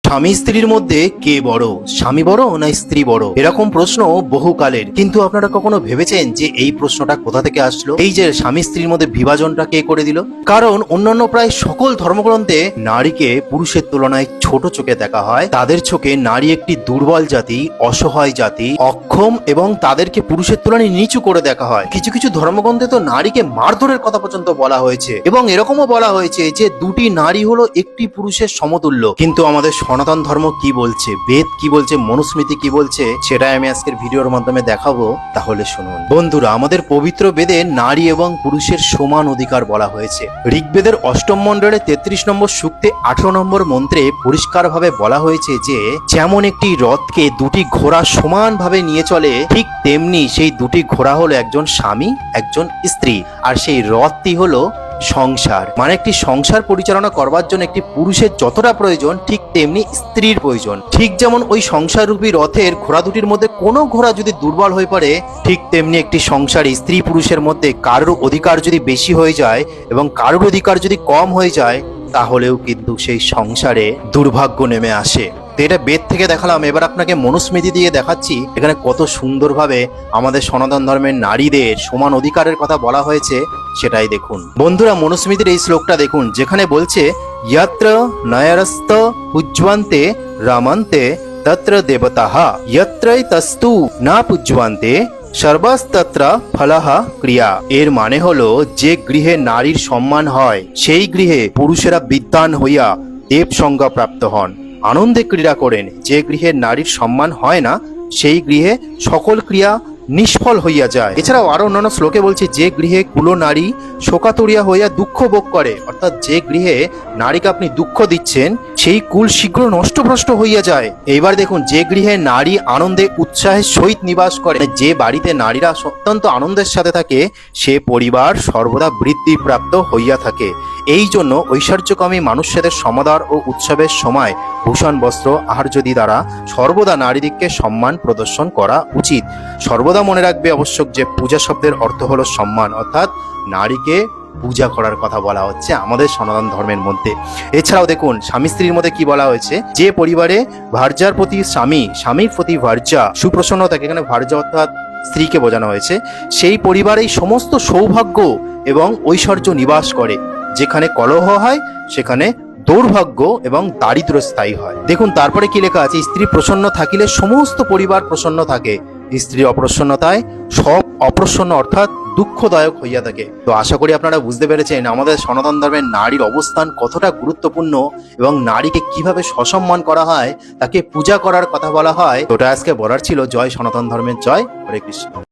স্বামী স্ত্রীর মধ্যে কে বড়, স্বামী বড় না স্ত্রী বড়? এরকম প্রশ্ন বহুকালের, কিন্তু আপনারা কখনো ভেবেছেন যে এই প্রশ্নটা কোথা থেকে আসলো? এই যে স্বামী স্ত্রীর মধ্যে বিভাজনটা কে করে দিল? কারণ অন্যান্য প্রায় সকল ধর্মগ্রন্থে নারীকে পুরুষের তুলনায় ছোট চোখে দেখা হয়। তাদের চোখে নারী একটি দুর্বল জাতি, অসহায় জাতি, অক্ষম, এবং তাদেরকে পুরুষের তুলনায় নিচু করে দেখা হয়। কিছু কিছু ধর্মগ্রন্থে তো নারীকে মারধরের কথা পর্যন্ত বলা হয়েছে, এবং এরকমও বলা হয়েছে যে দুটি নারী হলো একটি পুরুষের সমতুল্য। কিন্তু আমাদের সনাতন ধর্ম কি বলছে, বেদ কি বলছে, মনুস্মৃতি কি বলছে, সেটাই আমি আজকের ভিডিওর মাধ্যমে দেখাবো। তাহলে শুনুন বন্ধুরা, আমাদের পবিত্র বেদে নারী এবং পুরুষের সমান অধিকার বলা হয়েছে। ঋগ্বেদের অষ্টম মণ্ডলে 33 নম্বর সূক্তে 18 নম্বর মন্ত্রে পরিষ্কারভাবে বলা হয়েছে যে যেমন একটি রথকে দুটি ঘোড়া সমানভাবে নিয়ে চলে, ঠিক তেমনি সেই দুটি ঘোড়া হলো একজন স্বামী, একজন স্ত্রী, আর সেই রথটি হলো সংসার। মানে একটি সংসার পরিচালনা করবার জন্য একটি পুরুষের যতটা প্রয়োজন, ঠিক তেমনি স্ত্রীর প্রয়োজন। ঠিক যেমন ওই সংসার রূপী রথের ঘোড়া দুটির মধ্যে কোনো ঘোড়া যদি দুর্বল হয়ে পড়ে, ঠিক তেমনি একটি সংসারে স্ত্রী পুরুষের মধ্যে কারোর অধিকার যদি বেশি হয়ে যায় এবং কারোর অধিকার যদি কম হয়ে যায়, তাহলেও কিন্তু সেই সংসারে দুর্ভাগ্য নেমে আসে। তো এটা বেদ থেকে দেখালাম, এবার আপনাকে মনুস্মৃতি দিয়ে দেখাচ্ছি এখানে কত সুন্দরভাবে আমাদের সনাতন ধর্মের নারীদের সমান অধিকারের কথা বলা হয়েছে। সেটাই দেখুন বন্ধুরা, মনুস্মৃতির এই শ্লোকটা দেখুন, যেখানে বলছে যত্র নয়রস্ত পূজ্যন্তে রমন্তে তত্র দেবতাঃ যত্রৈতস্তু না পূজ্যন্তে সর্বস্তত্র ফলহ ক্রিয়া। এর মানে হলো, যে গৃহে নারীর সম্মান হয় সেই গৃহে পুরুষেরা বিদ্বান হইয়া দেব সংজ্ঞা প্রাপ্ত হন, আনন্দে ক্রীড়া করেন। যে গৃহে নারীর সম্মান হয় না সেই গৃহে সকল ক্রিয়া নিষ্ফল হইয়া যায়। এছাড়াও আরো অন্যান্য শ্লোকে বলছে, যে গৃহে কুলো নারী শোকাতুরিয়া হইয়া দুঃখ ভোগ করে, অর্থাৎ যে গৃহে নারীকে আপনি দুঃখ দিচ্ছেন সেই কুল শীঘ্র নষ্টভ্রষ্ট হইয়া যায়। এইবার দেখুন, যে গৃহে নারী আনন্দে উৎসাহের সহিত নিবাস করে, যে বাড়িতে নারীরা অত্যন্ত আনন্দের সাথে থাকে, সে পরিবার সর্বদা বৃদ্ধিপ্রাপ্ত হইয়া থাকে। এই জন্য ঐশ্বর্যকামী মানুষদের সমাদর ও উৎসবের সময় ভূষণ বস্ত্র আহার্যদি দ্বারা সর্বদা নারীদিগকে সম্মান প্রদর্শন করা উচিত। সর্বদা মনে রাখবে আবশ্যক যে পূজা শব্দের অর্থ হলো সম্মান, অর্থাৎ নারীকে পূজা করার কথা বলা হচ্ছে আমাদের সনাতন ধর্মের মধ্যে। এছাড়াও দেখুন, স্বামী স্ত্রীর মধ্যে কি বলা হয়েছে, যে পরিবারে ভার্যার প্রতি স্বামী, স্বামীর প্রতি ভার্যা সুপ্রসন্ন থাকে, এখানে ভার্যা অর্থাৎ স্ত্রীকে বোঝানো হয়েছে, সেই পরিবারেই সমস্ত সৌভাগ্য এবং ঐশ্বর্য নিবাস করে। যেখানে কলহ হয় সেখানে দুর্ভাগ্য এবং দারিদ্র স্থায়ী হয়। দেখুন তারপরে কি লেখা আছে, স্ত্রী প্রসন্ন থাকিলে সমস্ত পরিবার প্রসন্ন থাকে, স্ত্রী অপ্রসন্নতায় সব অপ্রসন্ন অর্থাৎ দুঃখদায়ক হইয়া থাকে। তো আশা করি আপনারা বুঝতে পেরেছেন আমাদের সনাতন ধর্মের নারীর অবস্থান কতটা গুরুত্বপূর্ণ এবং নারীকে কিভাবে সসম্মান করা হয়, তাকে পূজা করার কথা বলা হয়। ওটা আজকে বলার ছিল। জয় সনাতন ধর্মের জয়। হরে কৃষ্ণ।